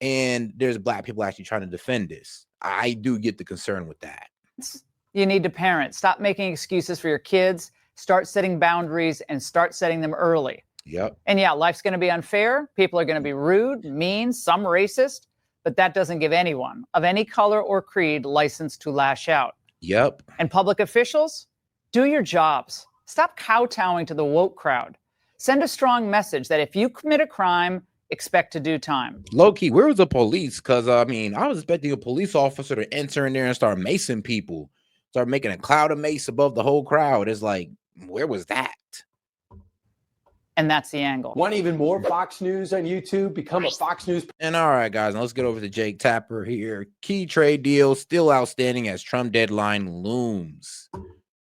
and there's black people actually trying to defend this. I do get the concern with that. You need to parent. Stop making excuses for your kids. Start setting boundaries and start setting them early. Yep. And yeah, life's going to be unfair. People are going to be rude, mean, some racist, but that doesn't give anyone of any color or creed license to lash out. Yep. And public officials, do your jobs. Stop kowtowing to the woke crowd. Send a strong message that if you commit a crime, expect to do time. Low key, where was the police? Because I mean, I was expecting a police officer to enter in there and start macing people, start making a cloud of mace above the whole crowd. It's like, where was that? And that's the angle. Want even more Fox News on YouTube? Become a Fox News. And all right, guys, now let's get over to Jake Tapper here. Key trade deal still outstanding as Trump deadline looms.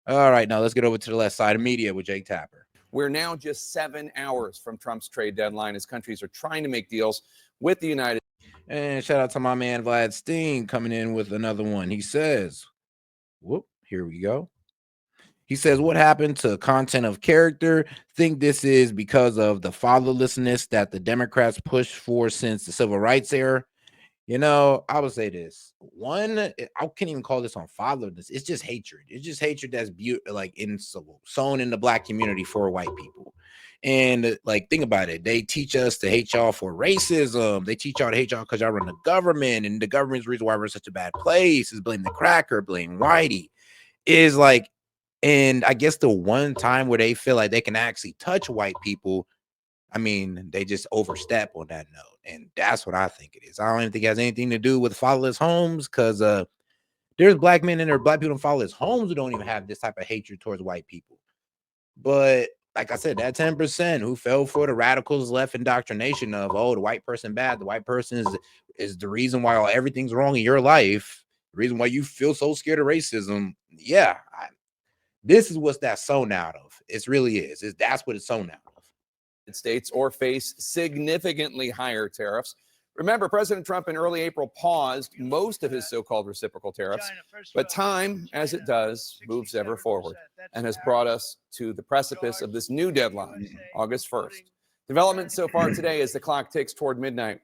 All right, now let's get over to the left side of media with Jake Tapper. We're now just 7 hours from Trump's trade deadline as countries are trying to make deals with the United States. And shout out to my man Vlad Steen coming in with another one. He says, whoop, here we go. He says, what happened to content of character? Think this is because of the fatherlessness that the Democrats pushed for since the civil rights era. You know, I would say this. One, I can't even call this on fatherlessness. It's just hatred. It's just hatred that's sown in the black community for white people. And like, think about it. They teach us to hate y'all for racism. They teach y'all to hate y'all because y'all run the government, and the government's the reason why we're in such a bad place is blame the cracker, blame Whitey. Is like, and I guess the one time where they feel like they can actually touch white people, I mean, they just overstep on that note. And that's what I think it is. I don't even think it has anything to do with fatherless homes, because there's black men and there are black people in fatherless homes who don't even have this type of hatred towards white people. But like I said, that 10% who fell for the radicals left indoctrination of, oh, the white person bad, the white person is the reason why everything's wrong in your life, the reason why you feel so scared of racism. Yeah, this is what's that sown out of. It really is. That's what it's sown out of. States or face significantly higher tariffs. Remember, President Trump in early April paused most of his so-called reciprocal tariffs, but time, as it does, moves ever forward and has brought us to the precipice of this new deadline, August 1st. Development so far today as the clock ticks toward midnight.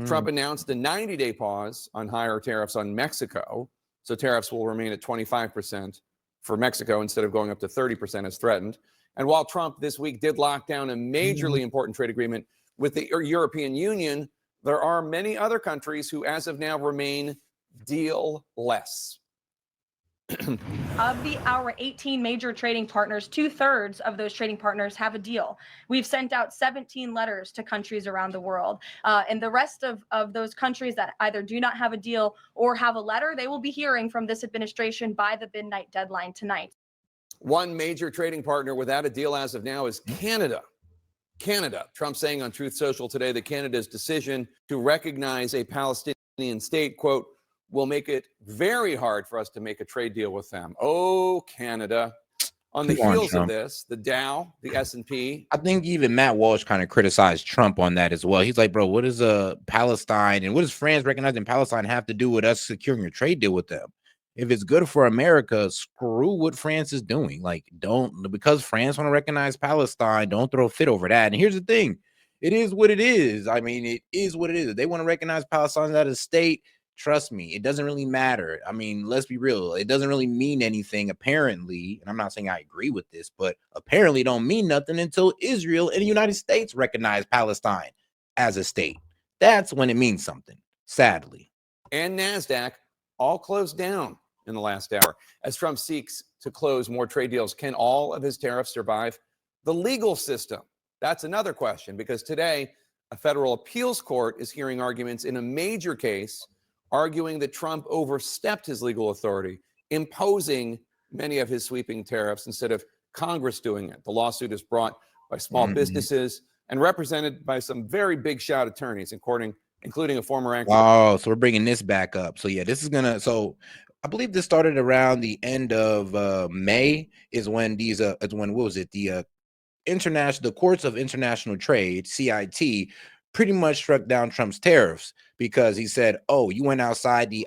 Trump announced a 90-day pause on higher tariffs on Mexico, so tariffs will remain at 25% for Mexico instead of going up to 30% as threatened. And while Trump this week did lock down a majorly important trade agreement with the European Union, there are many other countries who, as of now, remain deal-less. Of our 18 major trading partners, 2/3 of those trading partners have a deal. We've sent out 17 letters to countries around the world. And the rest of those countries that either do not have a deal or have a letter, they will be hearing from this administration by the midnight deadline tonight. One major trading partner without a deal as of now is Canada. Trump saying on Truth Social today that Canada's decision to recognize a Palestinian state, quote, will make it very hard for us to make a trade deal with them. Oh, Canada. On the heels of this, the Dow, the S&P. I think even Matt Walsh kind of criticized Trump on that as well. He's like, bro, what does Palestine and what does France recognizing Palestine have to do with us securing a trade deal with them? If it's good for America, screw what France is doing. Like, because France want to recognize Palestine, don't throw a fit over that. And here's the thing. It is what it is. I mean, it is what it is. If they want to recognize Palestine as a state, trust me, it doesn't really matter. I mean, let's be real. It doesn't really mean anything, apparently. And I'm not saying I agree with this, but apparently don't mean nothing until Israel and the United States recognize Palestine as a state. That's when it means something, sadly. And NASDAQ all closed down in the last hour as Trump seeks to close more trade deals. Can all of his tariffs survive the legal system? That's another question, because today a federal appeals court is hearing arguments in a major case arguing that Trump overstepped his legal authority, imposing many of his sweeping tariffs instead of Congress doing it. The lawsuit is brought by small businesses and represented by some very big shot attorneys, including a former actor. Oh, so we're bringing this back up. So yeah, this is so I believe this started around the end of May is when what was it? The Courts of International Trade, CIT, pretty much struck down Trump's tariffs because he said, oh, you went outside the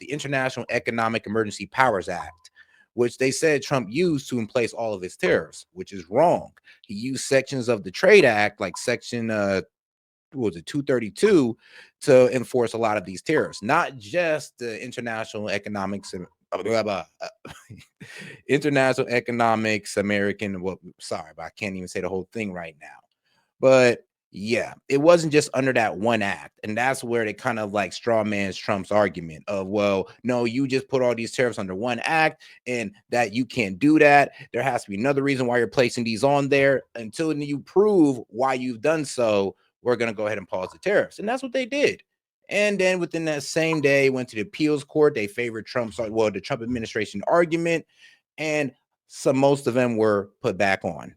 International Economic Emergency Powers Act, which they said Trump used to place all of his tariffs, which is wrong. He used sections of the Trade Act, like section what was it, 232 to enforce a lot of these tariffs, not just the international economics and international economics American. Well, sorry, but I can't even say the whole thing right now. But yeah, it wasn't just under that one act. And that's where they kind of like straw man's Trump's argument of, well, no, you just put all these tariffs under one act and that you can't do that. There has to be another reason why you're placing these on there. Until you prove why you've done so, we're going to go ahead and pause the tariffs. And that's what they did. And then within that same day, went to the appeals court. They favored the Trump administration argument. And most of them were put back on.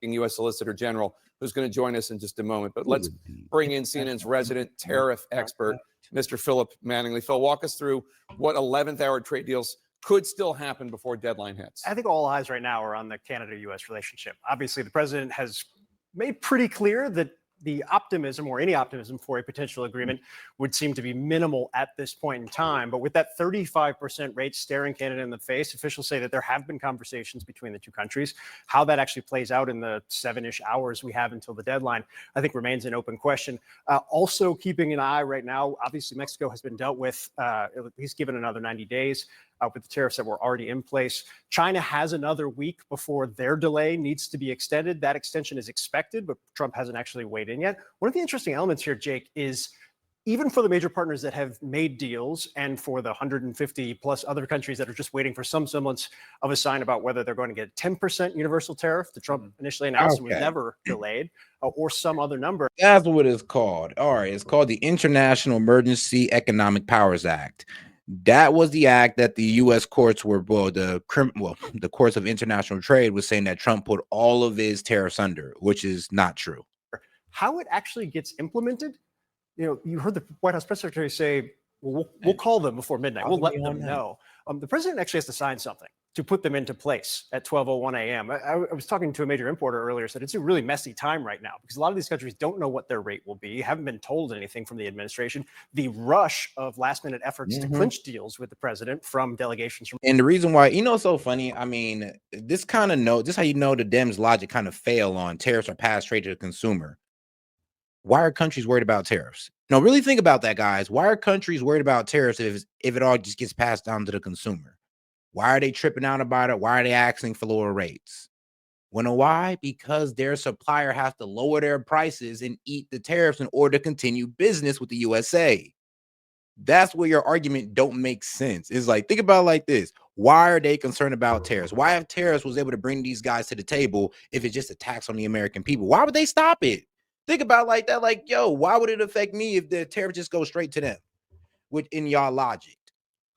U.S. Solicitor General, who's going to join us in just a moment. But let's bring in CNN's resident tariff expert, Mr. Philip Manningly. Phil, walk us through what 11th hour trade deals could still happen before deadline hits. I think all eyes right now are on the Canada-U.S. relationship. Obviously, the president has made pretty clear that the optimism or any optimism for a potential agreement would seem to be minimal at this point in time. But with that 35% rate staring Canada in the face, officials say that there have been conversations between the two countries. How that actually plays out in the 7-ish hours we have until the deadline, I think remains an open question. Also keeping an eye right now, obviously Mexico has been dealt with. He's given another 90 days. With the tariffs that were already in place. China has another week before their delay needs to be extended. That extension is expected, but Trump hasn't actually weighed in yet. One of the interesting elements here, Jake, is even for the major partners that have made deals and for the 150 plus other countries that are just waiting for some semblance of a sign about whether they're going to get a 10% universal tariff that Trump initially announced and was never delayed, or some other number. That's what it's called. All right, it's called the International Emergency Economic Powers Act. That was the act that the U.S. courts were, the courts of international trade was saying that Trump put all of his tariffs under, which is not true. How it actually gets implemented, you heard the White House press secretary say, well, we'll call them before midnight. We'll let them know. The president actually has to sign something to put them into place at 12:01 a.m. I was talking to a major importer earlier, said it's a really messy time right now because a lot of these countries don't know what their rate will be, haven't been told anything from the administration. The rush of last-minute efforts to clinch deals with the president from delegations from. And the reason why, it's so funny. I mean, this how you know the Dems' logic kind of fail on tariffs are passed straight to the consumer. Why are countries worried about tariffs? No, really think about that, guys. Why are countries worried about tariffs if it all just gets passed down to the consumer? Why are they tripping out about it? Why are they asking for lower rates? Wanna know why? Because their supplier has to lower their prices and eat the tariffs in order to continue business with the USA. That's where your argument don't make sense. It's like, think about it like this. Why are they concerned about tariffs? Why if tariffs was able to bring these guys to the table if it's just a tax on the American people? Why would they stop it? Think about it like that. Like, yo, why would it affect me if the tariff just goes straight to them? Within y'all logic.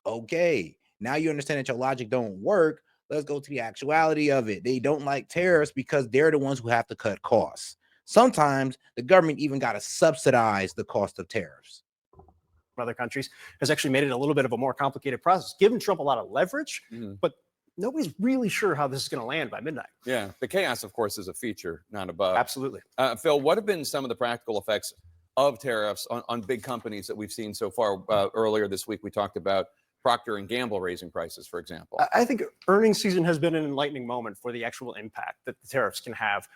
Okay, now you understand that your logic don't work. Let's go to the actuality of it. They don't like tariffs because they're the ones who have to cut costs. Sometimes the government even got to subsidize the cost of tariffs. Other countries has actually made it a little bit of a more complicated process, given Trump a lot of leverage, but nobody's really sure how this is going to land by midnight. Yeah, the chaos, of course, is a feature, not a bug. Absolutely. Phil, what have been some of the practical effects of tariffs on big companies that we've seen so far? Earlier this week, we talked about Procter & Gamble raising prices, for example. I think earnings season has been an enlightening moment for the actual impact that the tariffs can have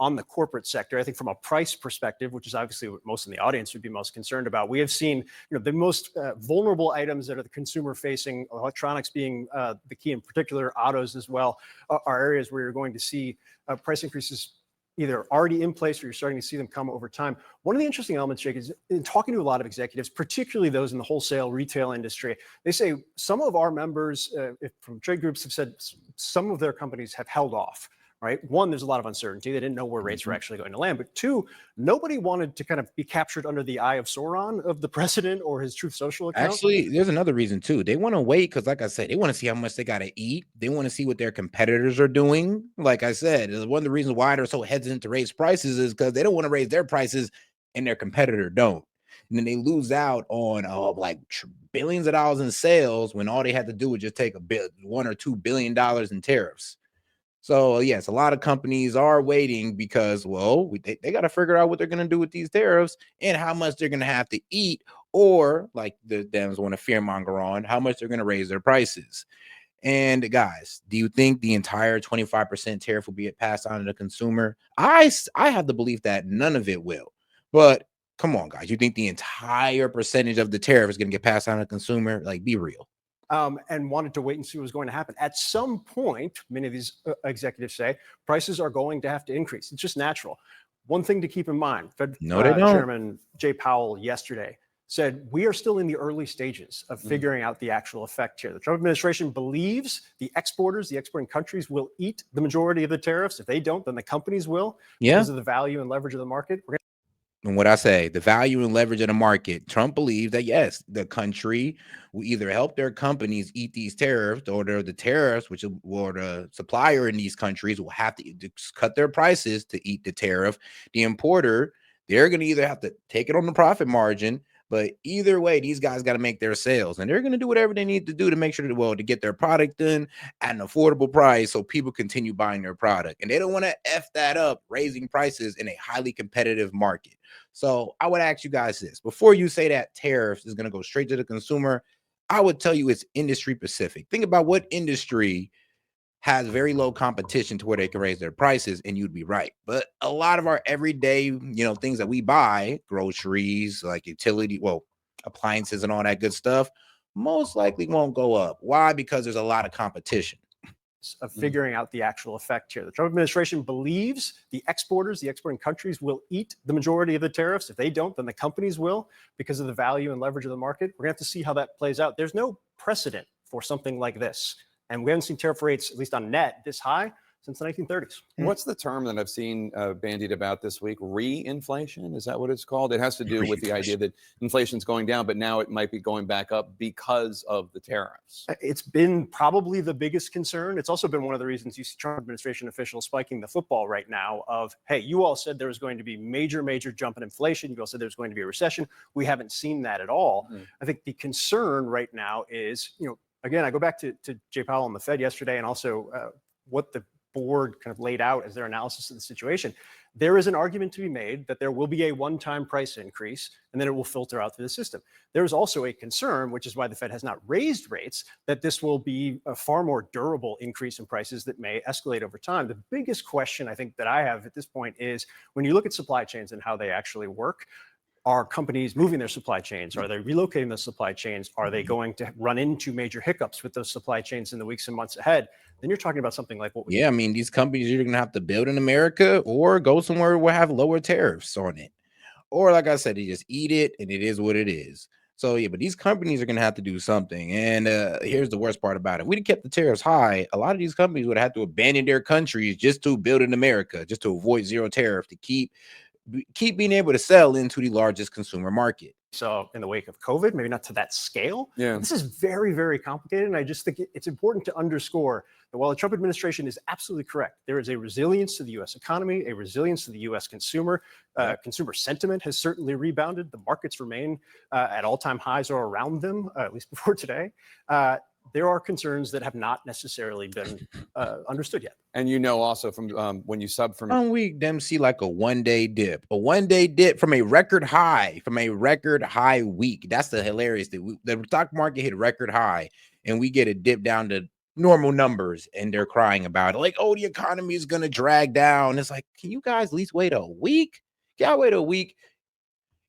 on the corporate sector. I think from a price perspective, which is obviously what most in the audience would be most concerned about, we have seen the most vulnerable items that are the consumer-facing, electronics being the key, in particular autos as well, are areas where you're going to see price increases either already in place or you're starting to see them come over time. One of the interesting elements, Jake, is in talking to a lot of executives, particularly those in the wholesale retail industry, they say some of our members from trade groups have said some of their companies have held off. Right. One, there's a lot of uncertainty. They didn't know where rates were actually going to land. But two, nobody wanted to kind of be captured under the eye of Sauron of the president or his Truth Social account. Actually, there's another reason too. They want to wait because, like I said, they want to see how much they got to eat. They want to see what their competitors are doing. Like I said, one of the reasons why they're so hesitant to raise prices is because they don't want to raise their prices and their competitor don't. And then they lose out on billions of dollars in sales when all they had to do was just take $1 or $2 billion in tariffs. So yes, a lot of companies are waiting because, they got to figure out what they're going to do with these tariffs and how much they're going to have to eat, or like the Dems want to fearmonger on how much they're going to raise their prices. And guys, do you think the entire 25% tariff will be passed on to the consumer? I have the belief that none of it will, but Come on, guys. You think the entire percentage of the tariff is going to get passed on to the consumer? Like, be real. And wanted to wait and see what was going to happen. At some point, many of these executives say prices are going to have to increase. It's just natural. One thing to keep in mind, Fed No, they don't. Chairman Jay Powell yesterday said, we are still in the early stages of figuring out the actual effect here. The Trump administration believes the exporters, the exporting countries will eat the majority of the tariffs. If they don't, then the companies will because of the value and leverage of the market. And what I say, the value and leverage of the market, Trump believes that, yes, the country will either help their companies eat these tariffs, or the tariffs, which or the supplier in these countries will have to cut their prices to eat the tariff. The importer, they're going to either have to take it on the profit margin, but either way, these guys got to make their sales, and they're going to do whatever they need to do to make sure that, well, to get their product in at an affordable price so people continue buying their product. And they don't want to F that up, raising prices in a highly competitive market. So I would ask you guys this, before you say that tariffs is going to go straight to the consumer, I would tell you it's industry specific. Think about what industry has very low competition to where they can raise their prices, and you'd be right. But a lot of our everyday, things that we buy, groceries, like utility, appliances and all that good stuff, most likely won't go up. Why? Because there's a lot of competition. Of figuring out the actual effect here. The Trump administration believes the exporters, the exporting countries will eat the majority of the tariffs. If they don't, then the companies will because of the value and leverage of the market. We're going to have to see how that plays out. There's no precedent for something like this. And we haven't seen tariff rates, at least on net, this high since the 1930s. What's the term that I've seen bandied about this week? Re-inflation? Is that what it's called? It has to do with the idea that inflation's going down, but now it might be going back up because of the tariffs. It's been probably the biggest concern. It's also been one of the reasons you see Trump administration officials spiking the football right now of, hey, you all said there was going to be major jump in inflation. You all said there was going to be a recession. We haven't seen that at all. I think the concern right now is, again, I go back to Jay Powell and the Fed yesterday, and also what the board kind of laid out as their analysis of the situation. There is an argument to be made that there will be a one-time price increase and then it will filter out through the system. There is also a concern, which is why the Fed has not raised rates, that this will be a far more durable increase in prices that may escalate over time. The biggest question I think that I have at this point is when you look at supply chains and how they actually work, are companies moving their supply chains? Are they relocating the supply chains? Are they going to run into major hiccups with those supply chains in the weeks and months ahead? Then you're talking about something like what we these companies, you're going to have to build in America or go somewhere where have lower tariffs on it. Or like I said, you just eat it and it is what it is. So yeah, but these companies are going to have to do something. And here's the worst part about it. We'd have kept the tariffs high. A lot of these companies would have to abandon their countries just to build in America, just to avoid zero tariff, to keep being able to sell into the largest consumer market. So in the wake of COVID, maybe not to that scale. Yeah. This is very, very complicated. And I just think it's important to underscore that while the Trump administration is absolutely correct, there is a resilience to the U.S. economy, a resilience to the U.S. consumer. Consumer sentiment has certainly rebounded. The markets remain at all-time highs or around them, at least before today. There are concerns that have not necessarily been understood yet. And also from when you sub from 1 week, them see like a 1 day dip, from a record high, week. That's the hilarious thing. The stock market hit record high and we get a dip down to normal numbers and they're crying about it. Like, oh, the economy is going to drag down. It's like, can you guys at least wait a week? Y'all wait a week.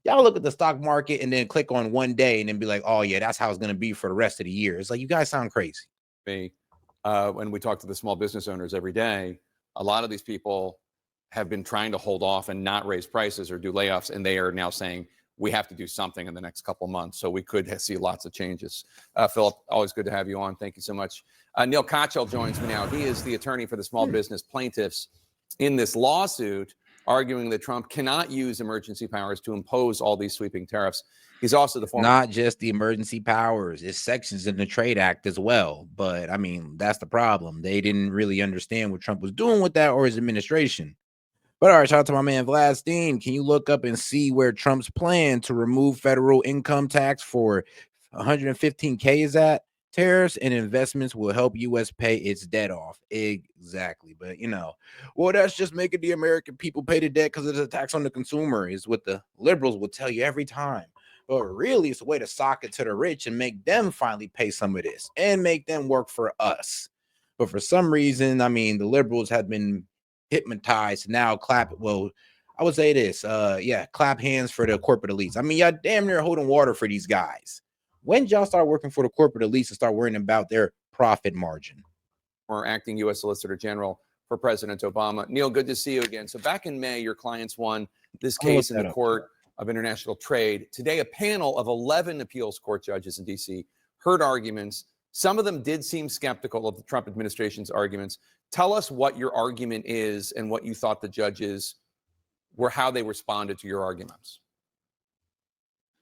Y'all look at the stock market and then click on 1 day and then be like, oh yeah, that's how it's going to be for the rest of the year. It's like, you guys sound crazy. When we talk to the small business owners every day, a lot of these people have been trying to hold off and not raise prices or do layoffs, and they are now saying we have to do something in the next couple of months. So we could see lots of changes. Philip, always good to have you on. Thank you so much. Neil Kochel joins me now. He is the attorney for the small business plaintiffs in this lawsuit, arguing that Trump cannot use emergency powers to impose all these sweeping tariffs. He's also the former... Not just the emergency powers, it's sections in the Trade Act as well. But I mean, that's the problem. They didn't really understand what Trump was doing with that or his administration. But all right, shout out to my man Vlad Steen. Can you look up and see where Trump's plan to remove federal income tax for 115K is at? Tariffs and investments will help U.S. pay its debt off. Exactly. But, well, that's just making the American people pay the debt because it's a tax on the consumer, is what the liberals will tell you every time. But really, it's a way to sock it to the rich and make them finally pay some of this and make them work for us. But for some reason, I mean, the liberals have been hypnotized to now clap. Well, I would say this. Yeah, clap hands for the corporate elites. I mean, y'all damn near holding water for these guys. When y'all start working for the corporate elites and start worrying about their profit margin? Or acting U.S. Solicitor General for President Obama. Neil, good to see you again. So back in May, your clients won this case in the Court of International Trade. Today, a panel of 11 appeals court judges in D.C. heard arguments. Some of them did seem skeptical of the Trump administration's arguments. Tell us what your argument is and what you thought the judges were, how they responded to your arguments.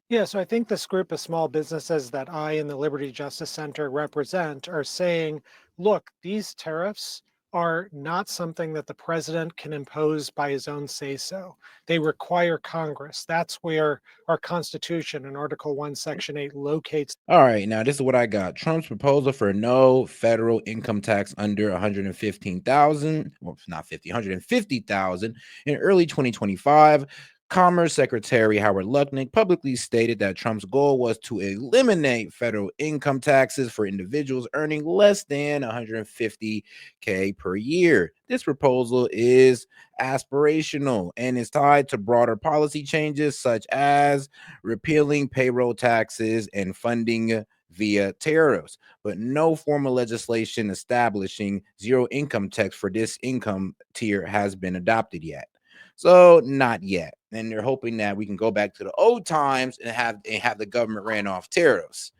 Yeah, so I think this group of small businesses that I and the Liberty Justice Center represent are saying, look, these tariffs are not something that the president can impose by his own say-so. They require Congress. That's where our Constitution in Article 1, Section 8 locates. All right, now this is what I got. Trump's proposal for no federal income tax under 115,000, well, not 50, 150,000 in early 2025. Commerce Secretary Howard Lutnick publicly stated that Trump's goal was to eliminate federal income taxes for individuals earning less than 150K per year. This proposal is aspirational and is tied to broader policy changes such as repealing payroll taxes and funding via tariffs, but no formal legislation establishing zero income tax for this income tier has been adopted yet. So not yet. And they're hoping that we can go back to the old times and have the government ran off tariffs.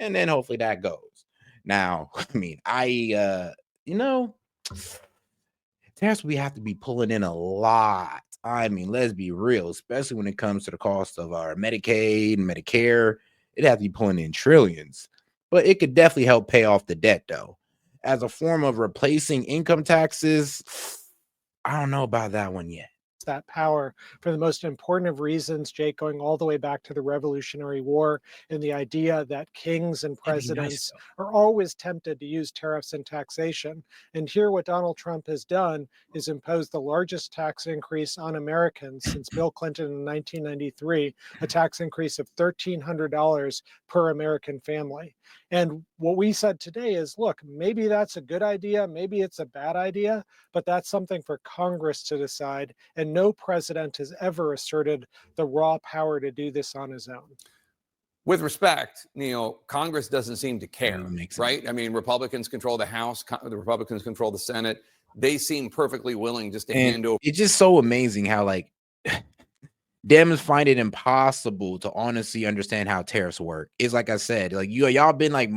And then hopefully that goes. Now, I mean, tariffs we have to be pulling in a lot. I mean, let's be real, especially when it comes to the cost of our Medicaid and Medicare. It has to be pulling in trillions. But it could definitely help pay off the debt, though. As a form of replacing income taxes, I don't know about that one yet. That power for the most important of reasons, Jake, going all the way back to the Revolutionary War, and the idea that kings and presidents are always tempted to use tariffs and taxation. And here what Donald Trump has done is impose the largest tax increase on Americans since Bill Clinton in 1993, a tax increase of $1,300 per American family. And what we said today is, look, maybe that's a good idea, maybe it's a bad idea, but that's something for Congress to decide. And no president has ever asserted the raw power to do this on his own. With respect, Neil, Congress doesn't seem to care, right? I mean, Republicans control the House, the Republicans control the Senate. They seem perfectly willing just to hand over. It's just so amazing how, like, Dems find it impossible to honestly understand how tariffs work. It's like I said, like y'all been like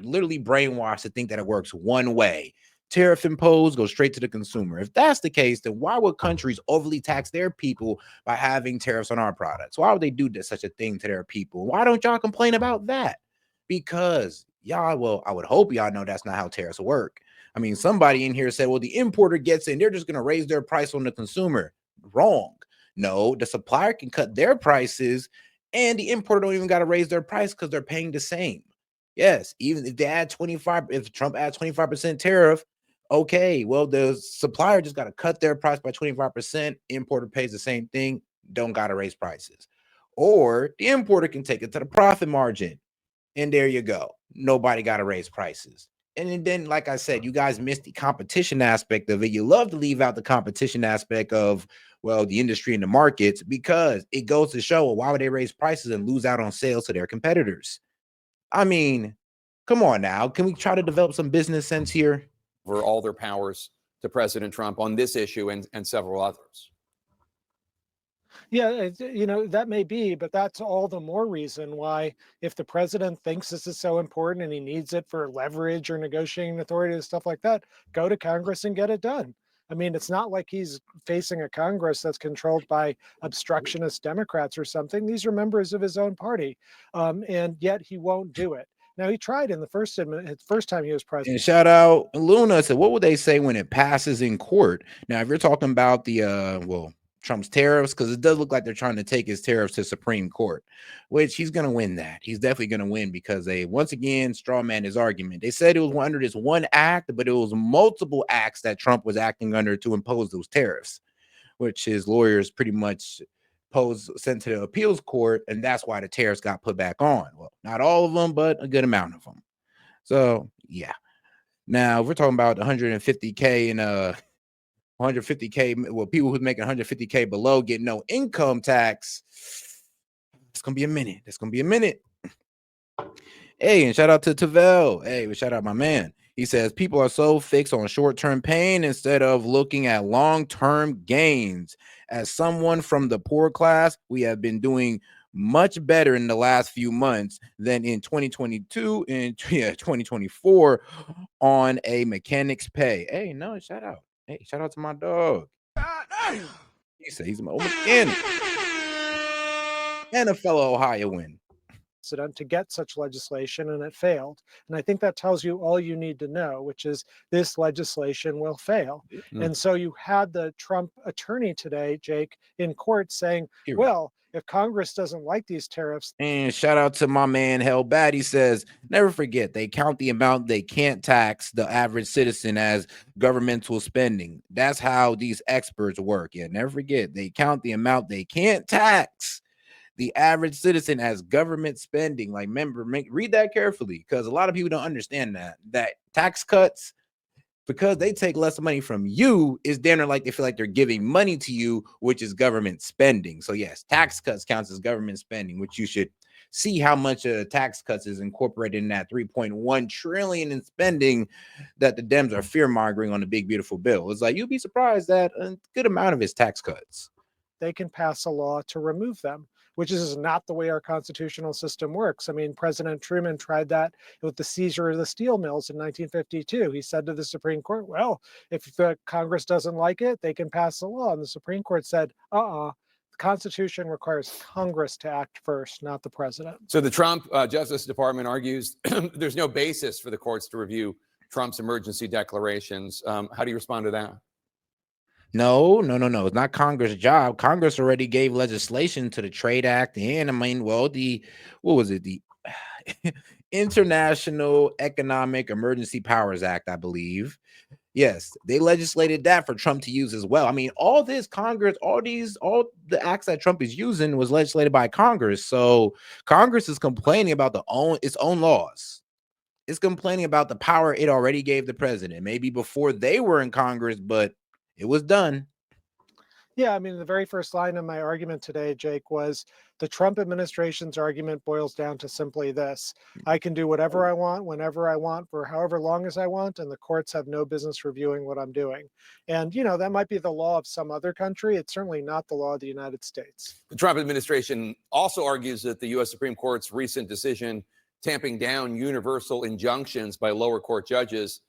literally brainwashed to think that it works one way. Tariff imposed, go straight to the consumer. If that's the case, then why would countries overly tax their people by having tariffs on our products? Why would they do such a thing to their people? Why don't y'all complain about that? Because y'all, well, I would hope y'all know that's not how tariffs work. I mean, somebody in here said, well, the importer gets in, they're just going to raise their price on the consumer. Wrong. No, the supplier can cut their prices and the importer don't even got to raise their price because they're paying the same. Yes, even if they add 25, if Trump adds 25% tariff, okay, well, the supplier just got to cut their price by 25%. Importer pays the same thing, don't got to raise prices. Or the importer can take it to the profit margin. And there you go. Nobody got to raise prices. And then, like I said, you guys missed the competition aspect of it. You love to leave out the competition aspect of, well, the industry and the markets, because it goes to show, well, why would they raise prices and lose out on sales to their competitors? I mean, come on now. Can we try to develop some business sense here? For all their powers to President Trump on this issue and several others. Yeah, that may be, but that's all the more reason why, if the president thinks this is so important and he needs it for leverage or negotiating authority and stuff like that, go to Congress and get it done. I mean, it's not like he's facing a Congress that's controlled by obstructionist Democrats or something. These are members of his own party, and yet he won't do it. Now, he tried in the first time he was president. And shout out Luna said, what would they say when it passes in court? Now, if you're talking about the, Trump's tariffs, because it does look like they're trying to take his tariffs to Supreme Court, which he's going to win that. He's definitely going to win because they, once again, straw man his argument. They said it was under this one act, but it was multiple acts that Trump was acting under to impose those tariffs, which his lawyers pretty much sent to the appeals court, and that's why the tariffs got put back on. Well, not all of them, but a good amount of them. So, yeah. Now, if we're talking about 150K in 150K, well, people who's making 150K below get no income tax. It's gonna be a minute. It's gonna be a minute. Hey, and shout out to Tavel. Hey, shout out my man. He says people are so fixed on short-term pain instead of looking at long-term gains. As someone from the poor class, we have been doing much better in the last few months than in 2022 and 2024 on a mechanic's pay. Hey, no, shout out. Hey, shout out to my dog. He said he's my old mechanic and a fellow Ohioan. To get such legislation, and it failed. And I think that tells you all you need to know, which is this legislation will fail. And so you had the Trump attorney today, Jake, in court saying, well, if Congress doesn't like these tariffs. And shout out to my man Hell Bad. He says, never forget, they count the amount they can't tax the average citizen as governmental spending. That's how these experts work. Yeah, never forget, they count the amount they can't tax the average citizen as government spending. Like, remember, read that carefully, because a lot of people don't understand that tax cuts, because they take less money from you, is damn near like they feel like they're giving money to you, which is government spending. So yes, tax cuts counts as government spending, which you should see how much tax cuts is incorporated in that 3.1 trillion in spending that the Dems are fear mongering on the big beautiful bill. It's like, you'd be surprised that a good amount of his tax cuts. They can pass a law to remove them, which is not the way our constitutional system works. I mean, President Truman tried that with the seizure of the steel mills in 1952. He said to the Supreme Court, well, if the Congress doesn't like it, they can pass a law. And the Supreme Court said, the Constitution requires Congress to act first, not the president. So the Trump Justice Department argues there's no basis for the courts to review Trump's emergency declarations. How do you respond to that? No. It's not Congress' job. Congress already gave legislation to the Trade Act and the International Economic Emergency Powers Act, I believe. Yes, they legislated that for Trump to use as well. I mean, all this Congress, all the acts that Trump is using was legislated by Congress. So Congress is complaining about its own laws. It's complaining about the power it already gave the president, maybe before they were in Congress, but it was done. Yeah, I mean, the very first line of my argument today, Jake, was the Trump administration's argument boils down to simply this: I can do whatever I want, whenever I want, for however long as I want, and the courts have no business reviewing what I'm doing. And, that might be the law of some other country. It's certainly not the law of the United States. The Trump administration also argues that the U.S. Supreme Court's recent decision tamping down universal injunctions by lower court judges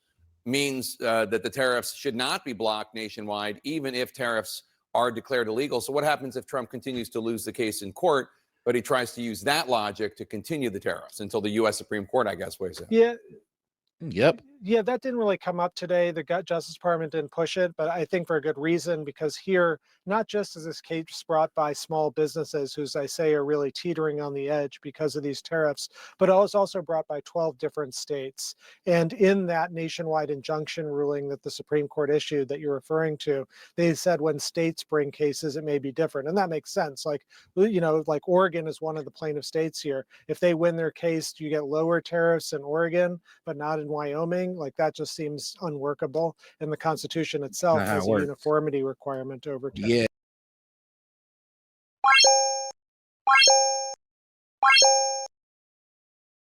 means that the tariffs should not be blocked nationwide, even if tariffs are declared illegal. So what happens if Trump continues to lose the case in court, but he tries to use that logic to continue the tariffs until the U.S. Supreme Court, I guess, weighs in? Yeah. Yep. Yeah, that didn't really come up today. The Justice Department didn't push it, but I think for a good reason, because here, not just is this case brought by small businesses who, as I say, are really teetering on the edge because of these tariffs, but it was also brought by 12 different states. And in that nationwide injunction ruling that the Supreme Court issued that you're referring to, they said when states bring cases, it may be different. And that makes sense. Like Oregon is one of the plaintiff states here. If they win their case, you get lower tariffs in Oregon, but not in Wyoming. Like, that just seems unworkable. And the Constitution itself has a uniformity requirement over time. Yeah.